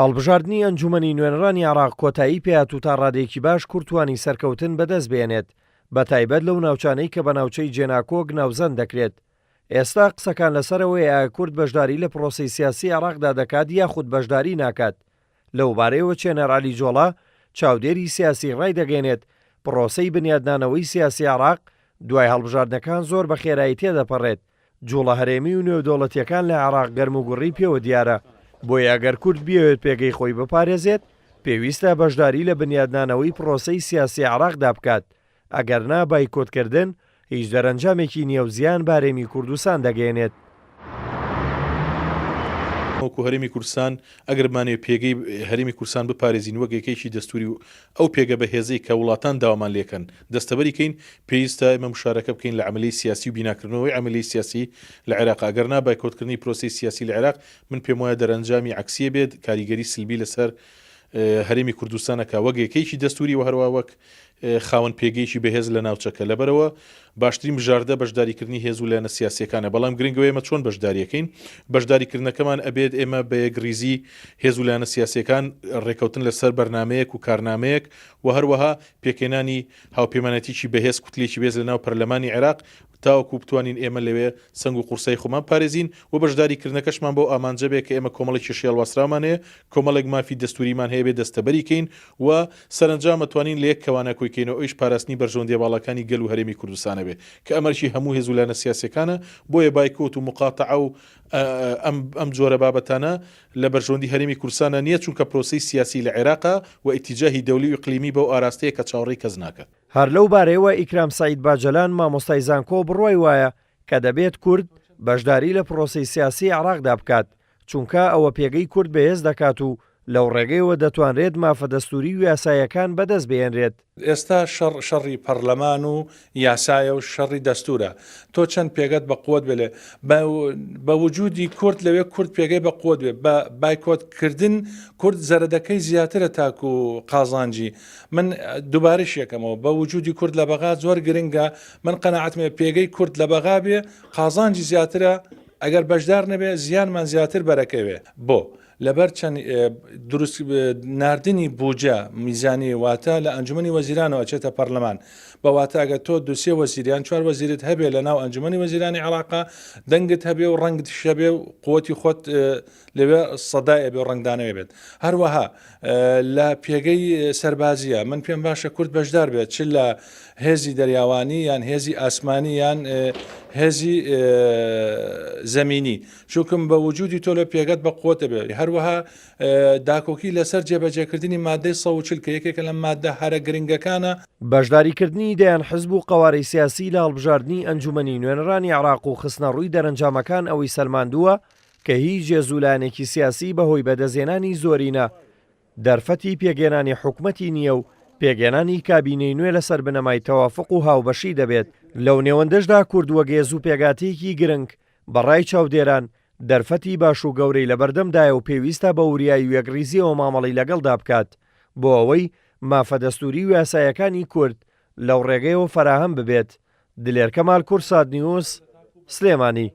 هەڵبژاردننی ئەنجومەنی نوێنەرانی عراق کۆتایی پێات و تا ڕادێکی باش کورتوانی سەرکەوتن بەدەست بێنێت بە تایبەت لەو ناوچانەی کە بە ناوچەی جێناکۆک ناوزەند دەکرێت. ئێستا قسەکان لەسەرەوەی ئایا کورد بەشداری لە پرۆسەی سیاسی عراقدا دەکات یاخود بەشداری ناکات. لەوبارەیەوە چێنەر عەلی جۆڵا چاودێری سیاسی ڕای دەگەێنێت پرۆسەی بنیادنانەوەی سیاسی عراق دوای هەڵبژاردنەکان زۆر بە خێرایی تێدەپەڕێت. جوڵە هەرێمی و نێودەوڵەتیەکان لە عراق گەرم و گوڕی پێوە دیارە، بۆیە ئەگەر کورد بیەوێت پێگەی خۆی بپارێزێت پێویستە بەشداری لە بنیادنانەوەی پرۆسەی سیاسی عراقدا بکات، ئەگەرنا بایکۆتکردن هیچ دەرەنجامێکی نییە و زیان بارێمی کوردستان دەگەێنێت. وەکو هەرێمی کوردستان ئەگەرمانێ پێگەی هەرێمی کوردستان بپارێزین وەک یەکێکی دەستوری و ئەو پێگە بەهێزەی کە وڵاتان داوامان لێکەن دەستەبەریکەین پێویستە ئێمە مشارەکە بکەین لە عملی سیاسی و بیناکردنەوەی عملی سیاسی لە عێراق. ئەگەرنا بایکۆتکردنی پرۆسی سیاسی لە عێراق من پێم وایە دەرەنجامی عەکسیە بێت، کاریگەری سلبی لەسەر هەرێمی کوردستانەکە وەک یەکێکی دەستوری و هەروە وەک خاوەن پێگەیشی بەهێز لە ناوچەکە. لەبەرەوە باشترین بژاردە بەشداریکردنی هێز و لایەنە سیاسیەکانە، بەڵام گرنگەوە ئێمە چۆن بەشداریەکەین. بەشداریکردنەکەمان ئەبێت ئێمە بە یەکریزی هێز و لایەنە سیاسیەکان ڕێکەوتن لەسەر بەرنامەیەک و کارنامەیەک و هەروەها پێکێنانی هاوپەیمانەتیی بەهێز کوتلێکی بێز لە ناو پەرلەمانی عێراق تاوەکو بتوانین ئێمە لەوێ سنگ و قورسای خۆمان پارێزین و بەشداریکردنەکەشمان بۆ ئامانجە بێت کە ئێمە کۆمەڵێکی شێڵوەسرامان کۆمەڵێک مافی دەستوریمان هەیە بێت دەستەبەریکەین و سەرنجام مەتوانین لە یەک کەوانە کۆیکەینەوە ئەویش پاراستنی بەرژەوەندی باڵەکانی گەل و هەرێمی کوردستانە بێت کە ئەمەشی هەموو هێز و لایەنە سیاسیەکانە. بۆیە بایکۆت و مقاتعە و ئەم جۆرە بابەتانە لە بەرژەوەندی هەرێمی کوردستانە نییە، چونکە پرۆسەی سیاسی لە عێراقا و ئیتیجاهی دەولی و ئیقلیمی بەو ئاراستەیە کە چاوەڕێی کەس ناکات. هەر لەو بارەیەوە ئیکرام سەعید باجەلان مامۆستای زانکۆ بڕوای وایە کە دەبێت کورد بەشداری لە پرۆسەی سیاسی عراقدا بکات، چونکە ئەوە پێگەی کورد بەهێز دەکات و لەو ڕێگەیەوە دەتوانرێت مافە دەستوری و یاسایەکان بەدەست بێنرێت. ئێستا شەڕی پەرلەمان و یاسایە و شەڕی دەستورە. تۆ چەند پێگەت بە قوت بێ بە وجودی کورد لەوێ کورد پێگەی بە قوت بێ بە بایکۆتکردن کورد زەردەکەی زیاترە تاکو و قازانجی. من دووبارەش یەکەمەوە بە وجودی کورد لە بەغا زۆر گرنگە، من قەناعەتمێ پێگەی کورد لە بەغا بێ قازانجی زیاترە، ئەگەر بەشدار نەبێ زیانمان زیاتر بەرەکەوێ. بۆ لەبەر چەند دروست ناردنی بوجە میزانی واتە لە ئەنجومەنی وەزیرانەوە ئەچێتە پەرلەمان بەواتە ئەگە تۆ دوسێ وەزیریان چوار وەزیرت هەبێ لە ناو ئەنجومەنی وەزیرانی عێراقا دەنگت هەبێ و ڕەنگت شەبێ و قووەتی خۆت لەوێ سەدای ئەبێ و ڕنگدانەوێ بێت. هەروەها لە پێگەی سەربازیە من پێم باشە کورد بەشدار بێت، چ لە هێزی دەریاوانی یان هێزی ئاسمانی یان هێزی زەمینی، چونکم بە وجودی تۆ لە پێگەت بە قوتە بێ. هەروەها داکۆکی لەسەر جێبەجێکردنی مادەی 140 کە یەکێکە لە مادە هەرە گرنگەکانە. بەشداریکردنی دەیان حزب و قەوارەی سیاسی لە هەڵبژاردننی ئەنجومەنی نوێنەرانی عراق و خستنە ڕووی دەرەنجامەکان ئەوەی سەلماندووە کە هیچ جێزولانێکی سیاسی بەهۆی بەدەزێنانی زۆرینە دەرفەتی پێگەێنانی حکومەتی نییە و پێگەێنانی کابینەی نوێ لەسەر بنەمای تەوافق و هاوبەشی دەبێت. لەو نێوەندەشدا کورد وەگێز و پێگاتەیەکی گرنگ بەڕای چاودێران دەرفەتی باش و گەورەی لە بەردەمدایە و پێویستە بە وریایی و یەکریزیەوە مامەڵی لەگەڵدا بکات بۆ ئەوەی مافە دەستوری و یاسایەکانی کورد لەو ڕێگەیەوە فەراهەم ببێت. دلێر کەمال کورساد نیوز، سلێمانی.